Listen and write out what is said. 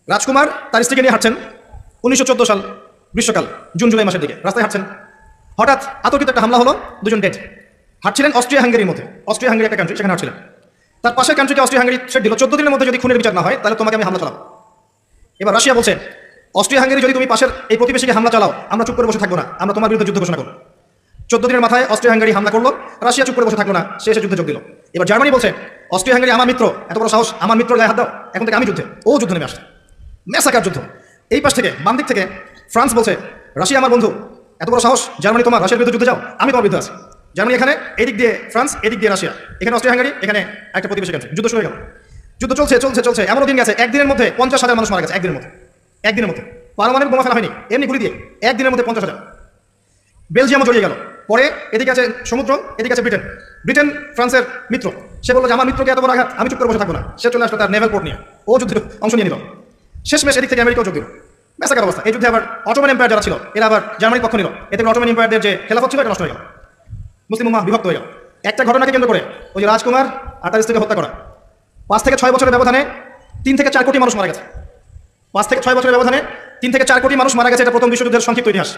রাজকুমার তার স্ত্রীকে নিয়ে হাঁটছেন 1914 সাল গ্রীষ্মকাল, জুন জুলাই মাসের দিকে রাস্তায় হাঁটছেন। হঠাৎ আতর্কিত একটা হামলা হলো, দুজন ডেড। হাঁটছিলেন অস্ট্রিয়া হাঙ্গেরির মধ্যে, অস্ট্রিয়া হাঙ্গেরি একটা কান্ট্রি, সেখানে হাঁটছিলেন। তার পাশের কান্ট্রিকে অস্ট্রিয়া হাঙ্গেরি ছেড়ে দিল 14 দিনের মধ্যে যদি খুনের বিচার না হয় তাহলে তোমাকে আমি হামলা চালাবো। এবার রাশিয়া বলছে, অস্ট্রিয়া হাঙ্গেরি যদি তুমি পাশের এই প্রতিবেশীকে হামলা চালাও, আমরা চুপ করে বসে থাকবো না, আমরা তোমার বিরুদ্ধে যুদ্ধ ঘোষণা করবো। 14 দিনের মাথায় অস্ট্রিয়া হাঙ্গেরি হামলা করলো, রাশিয়া চুপ করে বসে থাকলো না, সে এসে যুদ্ধে যোগ দিল। এবার জার্মানি বলছে, অস্ট্রিয়া হাঙ্গেরি আমার মিত্র, এত বড় সাহস, আমার মিত্র গায়ে হাত দাও, এখন থেকে আমি যুদ্ধে। ও যুদ্ধ নেমে আসছে, ম্যাসাকার যুদ্ধ। এই পাশ থেকে বাম দিক থেকে ফ্রান্স বলছে, রাশিয়া আমার বন্ধু, এত বড় সাহস, জার্মানি তোমার রাশিয়ার বিরুদ্ধে যুদ্ধে যাও, আমি তোমার বিরুদ্ধে আছি। জার্মানি এখানে, এদিক দিয়ে ফ্রান্স, এদিক দিয়ে রাশিয়া, এখানে অস্ট্রিয়া হাঙ্গেরি, এখানে একটা প্রতিবেশী কান্ট্রি। যুদ্ধ শুরু হয়ে গেল। যুদ্ধ চলছে চলছে চলছে, এমনও দিন গেছে একদিনের মধ্যে 50,000 মানুষ মারা গেছে। একদিনের মধ্যে পারমাণবিক বোমা ফেলা হয়নি, এমনি গুলি দিয়ে একদিনের মধ্যে 50,000। বেলজিয়ামও জড়িয়ে গেল। পরে এদিকে আছে সমুদ্র, এদিকে আছে ব্রিটেন। ব্রিটেন ফ্রান্সের মিত্র, সে বললো যে আমার মিত্রকে এত বড় আঘাত, আমি চুপ করে বসে থাকবো না। সে চলে আসলো তার নেভাল পোর্ট নিয়ে, ও যুদ্ধে অংশ নিয়ে নিল। শেষমেশ এদিক থেকে আমেরিকাও যোগ দিল। ম্যাসাকার অবস্থা। এই যুদ্ধে আবার অটোমান এম্পায়ার যারা ছিল এরা আবার জার্মানির পক্ষ নিল। এতে অটোমান এম্পায়ারদের যে খেলাফত ছিল এটা নষ্ট হয়ে গেল, মুসলিম উম্মাহ বিভক্ত হয়ে গেল। একটা ঘটনাকে কেন্দ্র করে ওই যে রাজকুমার আর তার স্ত্রীকে হত্যা করা, 5 থেকে 6 বছরের ব্যবধানে 3 থেকে 4 কোটি মানুষ মারা গেছে। 5 থেকে 6 বছরের ব্যবধানে 3 থেকে 4 কোটি মানুষ মারা গেছে। এটা প্রথম বিশ্বযুদ্ধের সংক্ষিপ্ত ইতিহাস।